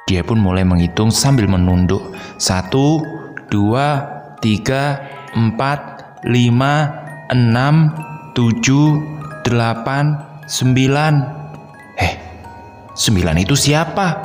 Dia pun mulai menghitung sambil menunduk. 1, 2, 3, 4, 5, 6, 7, 8, 9. 9 itu siapa?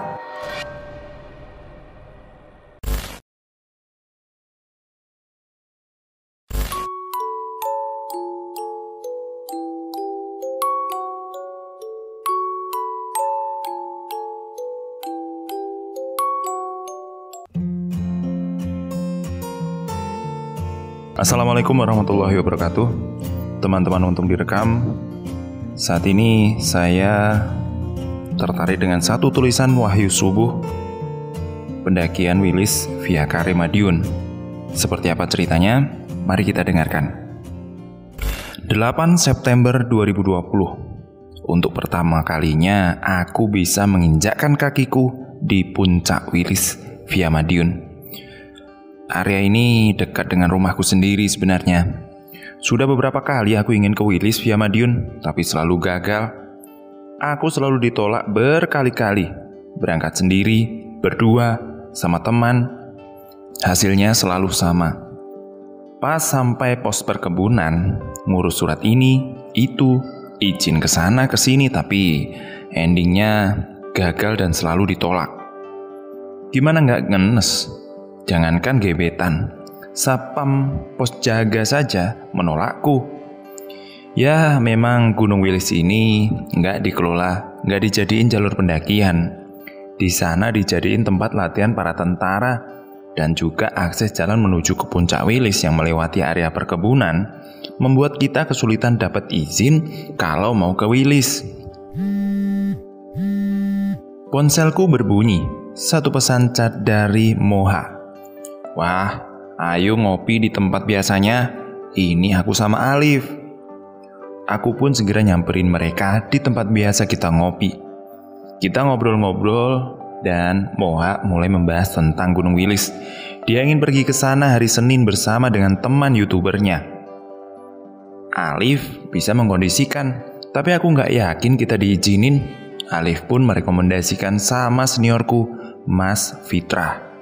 Assalamualaikum warahmatullahi wabarakatuh. Teman-teman untung direkam. Saat ini saya tertarik dengan satu tulisan Wahyu Subuh, pendakian Wilis via Kare Madiun. Seperti apa ceritanya? Mari kita dengarkan. 8 September 2020. Untuk pertama kalinya aku bisa menginjakkan kakiku di puncak Wilis via Madiun. Area ini dekat dengan rumahku sendiri sebenarnya. Sudah beberapa kali aku ingin ke Wilis via Madiun, tapi selalu gagal. Aku selalu ditolak berkali-kali. Berangkat sendiri, berdua, sama teman. Hasilnya selalu sama. Pas sampai pos perkebunan, ngurus surat ini, itu, izin ke sana ke sini, tapi endingnya gagal dan selalu ditolak. Gimana nggak ngenes? Jangankan gebetan, sapam pos jaga saja menolakku. Ya memang Gunung Wilis ini nggak dikelola, nggak dijadiin jalur pendakian. Di sana dijadiin tempat latihan para tentara dan juga akses jalan menuju ke puncak Wilis yang melewati area perkebunan membuat kita kesulitan dapat izin kalau mau ke Wilis. Ponselku berbunyi, satu pesan chat dari Moha. Wah, ayo ngopi di tempat biasanya. Ini aku sama Alif. Aku pun segera nyamperin mereka di tempat biasa kita ngopi. Kita ngobrol-ngobrol dan Moha mulai membahas tentang Gunung Wilis. Dia ingin pergi ke sana hari Senin bersama dengan teman YouTubernya. Alif bisa mengkondisikan, tapi aku nggak yakin kita diizinin. Alif pun merekomendasikan sama seniorku, Mas Fitra.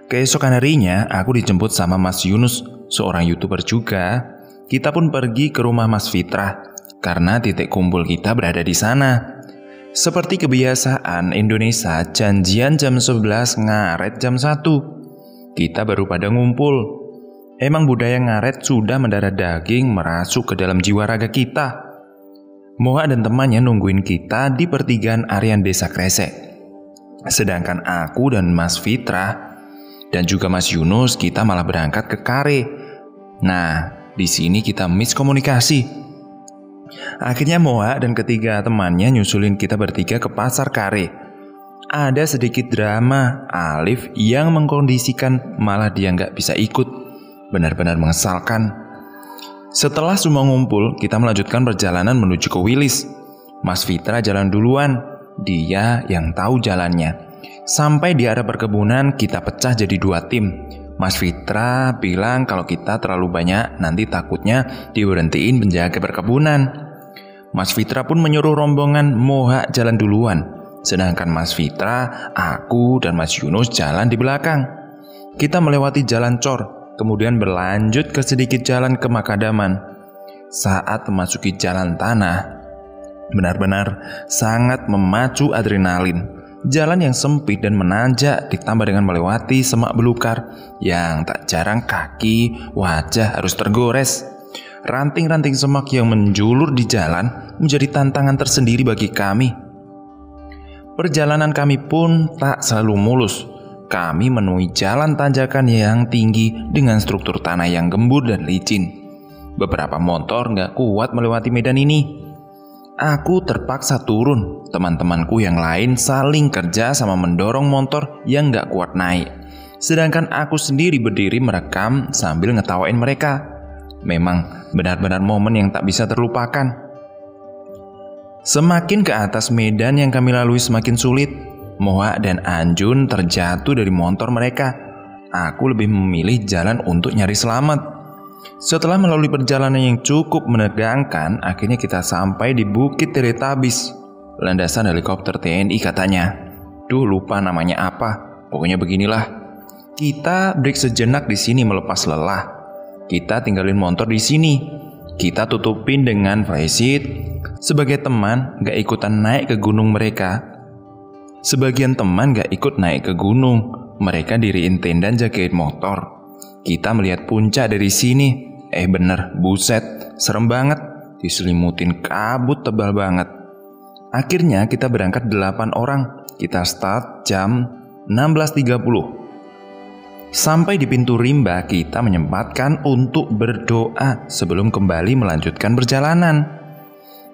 Keesokan harinya, aku dijemput sama Mas Yunus, seorang YouTuber juga. Kita pun pergi ke rumah Mas Fitra, karena titik kumpul kita berada di sana. Seperti kebiasaan Indonesia, janjian jam 11, ngaret jam 1. Kita baru pada ngumpul. Emang budaya ngaret sudah mendarah daging merasuk ke dalam jiwa raga kita. Moha dan temannya nungguin kita di pertigaan Arian Desa Kresek. Sedangkan aku dan Mas Fitra dan juga Mas Yunus, kita malah berangkat ke Kare. Nah, di sini kita miskomunikasi. Akhirnya Moha dan ketiga temannya nyusulin kita bertiga ke pasar Kare. Ada sedikit drama, Alif yang mengkondisikan malah dia nggak bisa ikut. Benar-benar mengesalkan. Setelah semua ngumpul, kita melanjutkan perjalanan menuju ke Wilis. Mas Fitra jalan duluan, dia yang tahu jalannya. Sampai di area perkebunan kita pecah jadi 2 tim. Mas Fitra bilang kalau kita terlalu banyak nanti takutnya diberhentiin penjaga perkebunan. Mas Fitra pun menyuruh rombongan Moha jalan duluan. Sedangkan Mas Fitra, aku dan Mas Yunus jalan di belakang. Kita melewati jalan cor, kemudian berlanjut ke sedikit jalan ke Makadaman. Saat memasuki jalan tanah, benar-benar sangat memacu adrenalin. Jalan yang sempit dan menanjak ditambah dengan melewati semak belukar yang tak jarang kaki, wajah harus tergores. Ranting-ranting semak yang menjulur di jalan menjadi tantangan tersendiri bagi kami. Perjalanan kami pun tak selalu mulus. Kami menemui jalan tanjakan yang tinggi dengan struktur tanah yang gembur dan licin. Beberapa motor gak kuat melewati medan ini. Aku terpaksa turun. Teman-temanku yang lain saling kerja sama mendorong motor yang gak kuat naik. Sedangkan aku sendiri berdiri merekam sambil ngetawain mereka. Memang benar-benar momen yang tak bisa terlupakan. Semakin ke atas medan yang kami lalui semakin sulit. Moha dan Anjun terjatuh dari motor mereka. Aku lebih memilih jalan untuk nyari selamat. Setelah melalui perjalanan yang cukup menegangkan, akhirnya kita sampai di Bukit Teletabis, landasan helikopter TNI katanya. lupa namanya apa. Pokoknya beginilah. Kita break sejenak di sini melepas lelah. Kita tinggalin motor di sini. Kita tutupin dengan flysheet. Sebagai teman gak ikutan naik ke gunung mereka. Sebagian teman gak ikut naik ke gunung. Mereka diriin tenda jagain motor. Kita melihat puncak dari sini. Bener, buset, serem banget. Diselimutin kabut tebal banget. Akhirnya kita berangkat 8 orang. Kita start jam 16.30. Sampai di pintu rimba, kita menyempatkan untuk berdoa sebelum kembali melanjutkan perjalanan.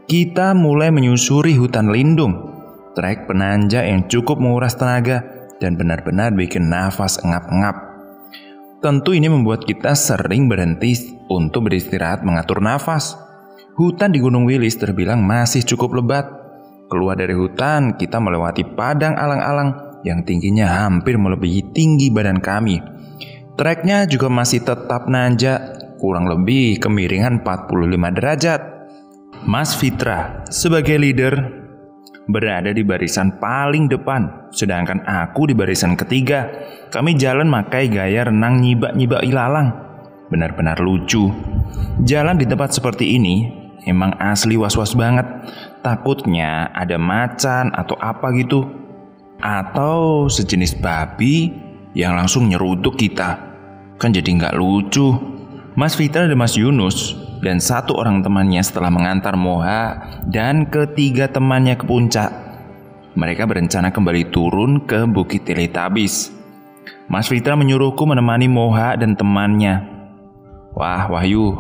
Kita mulai menyusuri hutan lindung, trek penanjak yang cukup menguras tenaga dan benar-benar bikin nafas engap-engap. Tentu ini membuat kita sering berhenti untuk beristirahat mengatur nafas. Hutan di Gunung Wilis terbilang masih cukup lebat. Keluar dari hutan, kita melewati padang alang-alang yang tingginya hampir melebihi tinggi badan kami. Treknya juga masih tetap nanjak, kurang lebih kemiringan 45 derajat. Mas Fitra sebagai leader berada di barisan paling depan, sedangkan aku di barisan ketiga. Kami jalan makai gaya renang nyibak-nyibak ilalang. Benar-benar lucu. Jalan di tempat seperti ini emang asli was-was banget. Takutnya ada macan atau apa gitu, atau sejenis babi yang langsung nyeruduk kita. Kan jadi nggak lucu. Mas Fitra dan Mas Yunus dan 1 orang temannya setelah mengantar Moha dan ketiga temannya ke puncak, mereka berencana kembali turun ke Bukit Teletubbies. Mas Fitra menyuruhku menemani Moha dan temannya. Wah, Wahyu,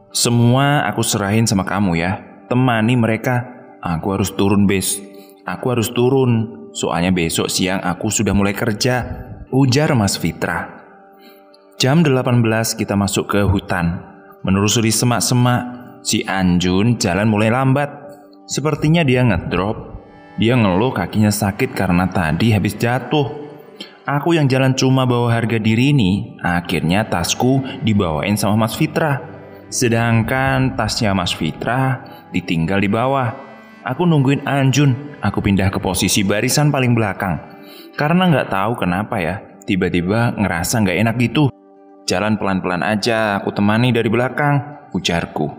semua aku serahin sama kamu ya. Temani mereka. Aku harus turun, Bes. Aku harus turun. Soalnya besok siang aku sudah mulai kerja, ujar Mas Fitra. Jam 18 kita masuk ke hutan. Menelusuri semak-semak, si Anjun jalan mulai lambat. Sepertinya dia ngedrop. Dia ngeluh kakinya sakit karena tadi habis jatuh. Aku yang jalan cuma bawa harga diri ini, akhirnya tasku dibawain sama Mas Fitra. Sedangkan tasnya Mas Fitra ditinggal di bawah. Aku nungguin Anjun. Aku pindah ke posisi barisan paling belakang. Karena gak tahu kenapa ya, tiba-tiba ngerasa gak enak gitu. Jalan pelan-pelan aja, aku temani dari belakang, ujarku.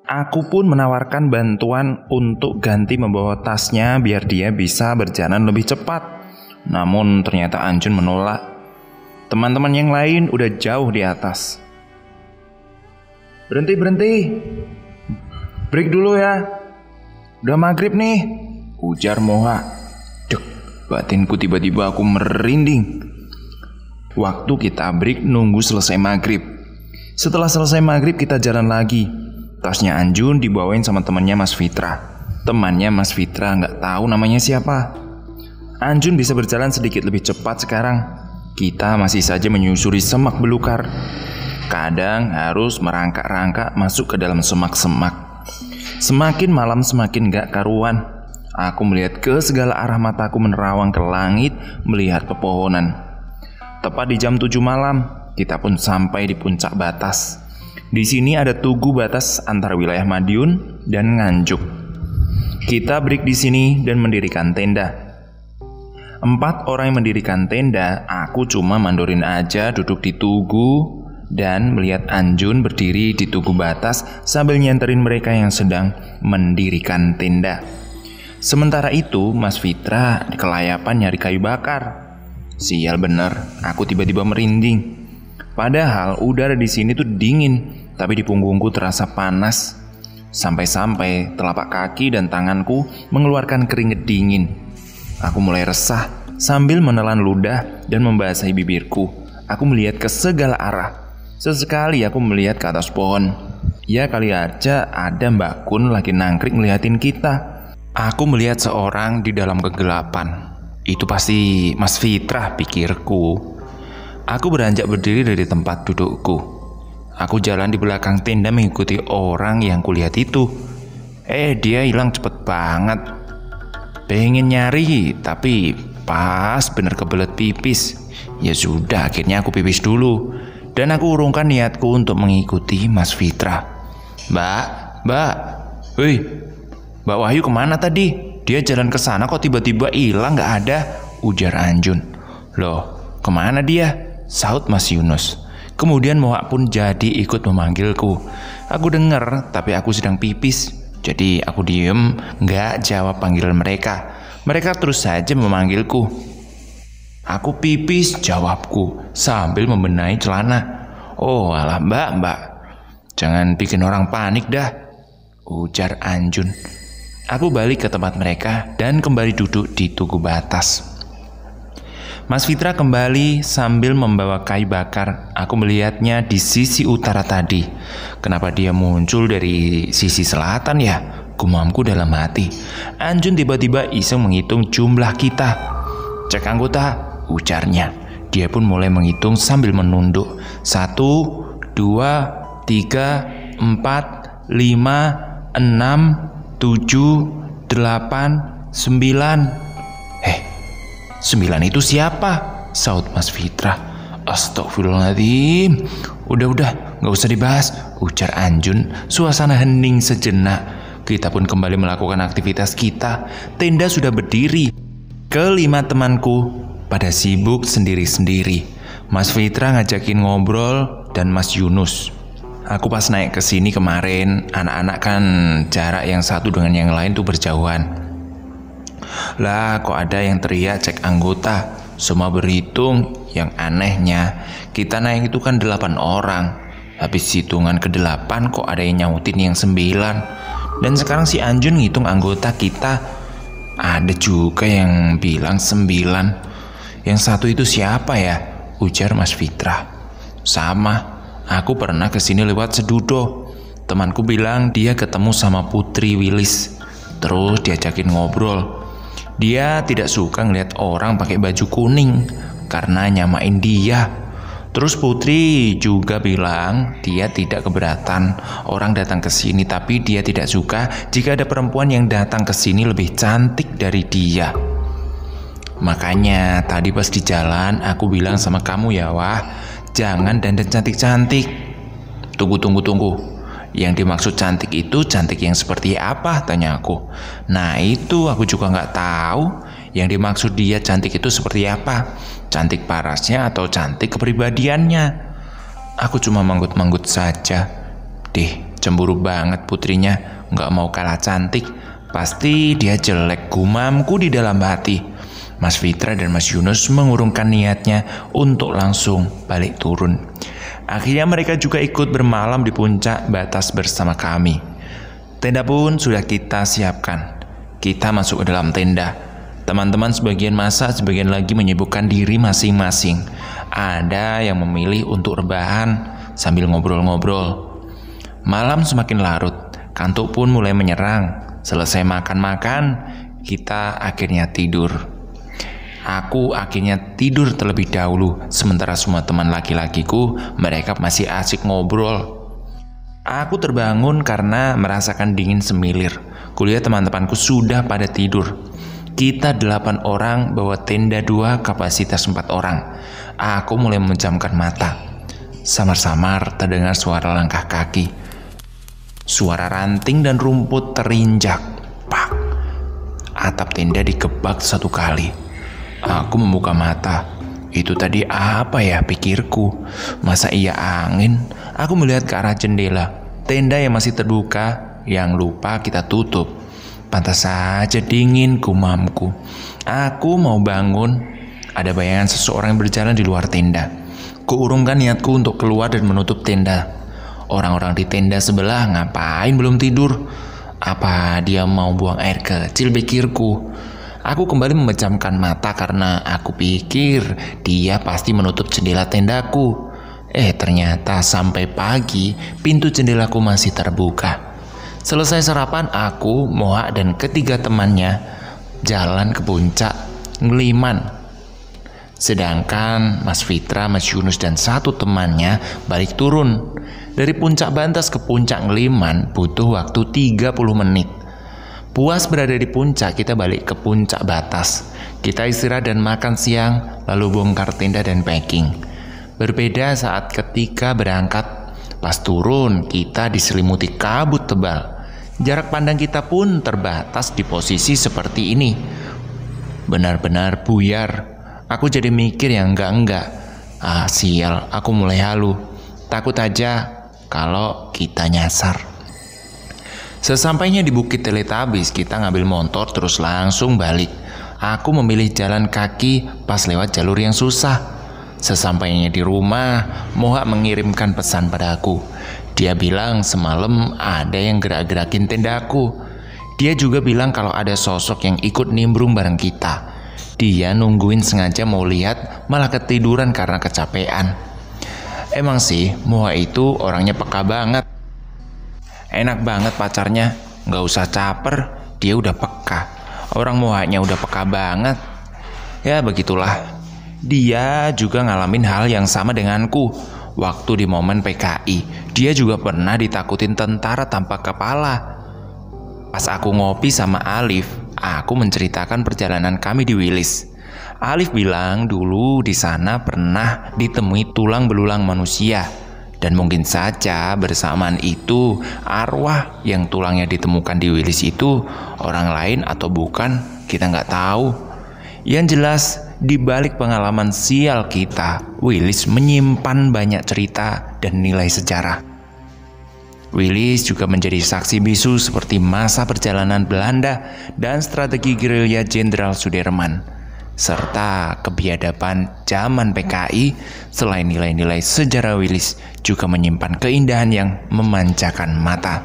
Aku pun menawarkan bantuan untuk ganti membawa tasnya biar dia bisa berjalan lebih cepat. Namun ternyata Anjun menolak. Teman-teman yang lain udah jauh di atas. Berhenti. Break dulu ya. Udah maghrib nih, ujar Moha. Dek, batinku tiba-tiba aku merinding. Waktu kita break nunggu selesai maghrib. Setelah selesai maghrib kita jalan lagi. Tasnya Anjun dibawain sama temannya Mas Fitra. Temannya Mas Fitra nggak tahu namanya siapa. Anjun bisa berjalan sedikit lebih cepat sekarang. Kita masih saja menyusuri semak belukar. Kadang harus merangkak-rangkak masuk ke dalam semak-semak. Semakin malam semakin gak karuan. Aku melihat ke segala arah, mataku menerawang ke langit melihat pepohonan. Tepat di jam 7 malam, kita pun sampai di puncak batas. Di sini ada tugu batas antara wilayah Madiun dan Nganjuk. Kita break di sini dan mendirikan tenda. 4 orang yang mendirikan tenda, aku cuma mandorin aja duduk di tugu dan melihat Anjun berdiri di tugu batas sambil nyenterin mereka yang sedang mendirikan tenda. Sementara itu Mas Fitra kelayapan nyari kayu bakar. Sial bener, aku tiba-tiba merinding. Padahal udara di sini tuh dingin, tapi di punggungku terasa panas. Sampai-sampai telapak kaki dan tanganku mengeluarkan keringet dingin. Aku mulai resah sambil menelan ludah dan membasahi bibirku. Aku melihat ke segala arah. Sesekali aku melihat ke atas pohon. Ya kali aja ada Mbak Kun lagi nangkrik ngeliatin kita. Aku melihat seorang di dalam kegelapan. Itu pasti Mas Fitra, pikirku. Aku beranjak berdiri dari tempat dudukku. Aku jalan di belakang tenda mengikuti orang yang kulihat itu. Dia hilang cepet banget. Pengen nyari, tapi pas bener kebelet pipis. Ya sudah, akhirnya aku pipis dulu. Dan aku urungkan niatku untuk mengikuti Mas Fitra. Mbak, Wih, Mbak Wahyu kemana tadi? Dia jalan ke sana kok tiba-tiba hilang gak ada, ujar Anjun. Loh, kemana dia? Saut Mas Yunus. Kemudian Moha pun jadi ikut memanggilku. Aku dengar, tapi aku sedang pipis. Jadi aku diem, gak jawab panggilan mereka. Mereka terus saja memanggilku. Aku pipis, jawabku, sambil membenahi celana. Oh alah mbak, jangan bikin orang panik dah, ujar Anjun. Aku balik ke tempat mereka dan kembali duduk di tugu batas. Mas Fitra kembali sambil membawa kayu bakar. Aku melihatnya di sisi utara tadi. Kenapa dia muncul dari sisi selatan ya? Gumamku dalam hati. Anjun tiba-tiba iseng menghitung jumlah kita. Cek anggota, ujarnya. Dia pun mulai menghitung sambil menunduk. 1, 2, 3, 4, 5, 6, 7, 8, 9. 9 itu siapa? Saut Mas Fitra. Astagfirullahaladzim. Udah, gak usah dibahas, ujar Anjun. Suasana hening sejenak. Kita pun kembali melakukan aktivitas kita. Tenda sudah berdiri. Kelima temanku pada sibuk sendiri-sendiri. Mas Fitra ngajakin ngobrol dan Mas Yunus. Aku pas naik ke sini kemarin, anak-anak kan jarak yang satu dengan yang lain tuh berjauhan. Lah kok ada yang teriak cek anggota. Semua berhitung. Yang anehnya kita naik itu kan 8 orang. Habis hitungan ke-8 kok ada yang nyautin yang 9. Dan sekarang si Anjun ngitung anggota kita. Ada juga yang bilang 9. Yang satu itu siapa ya? Ujar Mas Fitra. Sama, aku pernah kesini lewat Sedudo. Temanku bilang dia ketemu sama Putri Wilis. Terus diajakin ngobrol. Dia tidak suka ngeliat orang pakai baju kuning karena nyamain dia. Terus Putri juga bilang dia tidak keberatan orang datang ke sini, tapi dia tidak suka jika ada perempuan yang datang ke sini lebih cantik dari dia. Makanya tadi pas di jalan aku bilang sama kamu ya, wah, jangan dandan cantik-cantik. Tunggu. Yang dimaksud cantik itu cantik yang seperti apa? Tanya aku. Nah itu aku juga nggak tahu. Yang dimaksud dia cantik itu seperti apa? Cantik parasnya atau cantik kepribadiannya? Aku cuma manggut-manggut saja. Cemburu banget putrinya. Nggak mau kalah cantik. Pasti dia jelek, gumamku di dalam hati. Mas Fitra dan Mas Yunus mengurungkan niatnya untuk langsung balik turun. Akhirnya mereka juga ikut bermalam di puncak batas bersama kami. Tenda pun sudah kita siapkan. Kita masuk ke dalam tenda. Teman-teman sebagian masak, sebagian lagi menyibukkan diri masing-masing. Ada yang memilih untuk rebahan sambil ngobrol-ngobrol. Malam semakin larut, kantuk pun mulai menyerang. Selesai makan-makan, kita akhirnya tidur. Aku akhirnya tidur terlebih dahulu, sementara semua teman laki-lakiku mereka masih asik ngobrol. Aku terbangun karena merasakan dingin semilir. Kulihat teman-temanku sudah pada tidur. Kita 8 orang bawa tenda 2 kapasitas 4 orang. Aku mulai memejamkan mata. Samar-samar terdengar suara langkah kaki. Suara ranting dan rumput terinjak. Pak. Atap tenda digebak 1 kali. Aku membuka mata. Itu tadi apa ya, pikirku. Masa iya angin? Aku melihat ke arah jendela. Tenda yang masih terbuka, yang lupa kita tutup. Pantas saja dingin, gumamku. Aku mau bangun. Ada bayangan seseorang yang berjalan di luar tenda. Kuurungkan niatku untuk keluar dan menutup tenda. Orang-orang di tenda sebelah ngapain belum tidur? Apa dia mau buang air kecil, pikirku. Aku kembali memejamkan mata karena aku pikir dia pasti menutup jendela tendaku. Ternyata sampai pagi pintu jendelaku masih terbuka. Selesai sarapan, aku, Moha dan ketiga temannya jalan ke puncak Ngeliman. Sedangkan Mas Fitra, Mas Yunus dan 1 temannya balik turun. Dari puncak Bantas ke puncak Ngeliman butuh waktu 30 menit. Puas berada di puncak, kita balik ke puncak Batas. Kita istirahat dan makan siang, lalu bongkar tenda dan packing. Berbeda saat ketika berangkat. Pas turun, kita diselimuti kabut tebal. Jarak pandang kita pun terbatas di posisi seperti ini. Benar-benar buyar. Aku jadi mikir yang enggak. Sial, aku mulai halu. Takut aja kalau kita nyasar. Sesampainya di Bukit Teletubbies, kita ngambil motor terus langsung balik. Aku memilih jalan kaki pas lewat jalur yang susah. Sesampainya di rumah, Moha mengirimkan pesan padaku. Dia bilang semalam ada yang gerak-gerakin tendaku. Dia juga bilang kalau ada sosok yang ikut nimbrung bareng kita. Dia nungguin sengaja mau lihat, malah ketiduran karena kecapean. Emang sih, Moha itu orangnya peka banget. Enak banget pacarnya, gak usah caper, dia udah peka. Orang Mohanya udah peka banget. Ya begitulah. Dia juga ngalamin hal yang sama denganku. Waktu di momen PKI, dia juga pernah ditakutin tentara tanpa kepala. Pas aku ngopi sama Alif, aku menceritakan perjalanan kami di Wilis. Alif bilang dulu di sana pernah ditemui tulang belulang manusia. Dan mungkin saja bersamaan itu arwah yang tulangnya ditemukan di Wilis itu orang lain atau bukan, kita nggak tahu. Yang jelas, di balik pengalaman sial kita, Wilis menyimpan banyak cerita dan nilai sejarah. Wilis juga menjadi saksi bisu seperti masa perjalanan Belanda dan strategi gerilya Jenderal Sudirman, serta kebiadaban zaman PKI. Selain nilai-nilai sejarah, Wilis juga menyimpan keindahan yang memanjakan mata.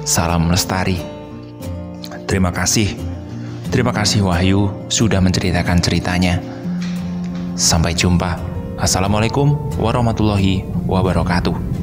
Salam lestari. Terima kasih Wahyu sudah menceritakan ceritanya. Sampai jumpa. Assalamualaikum warahmatullahi wabarakatuh.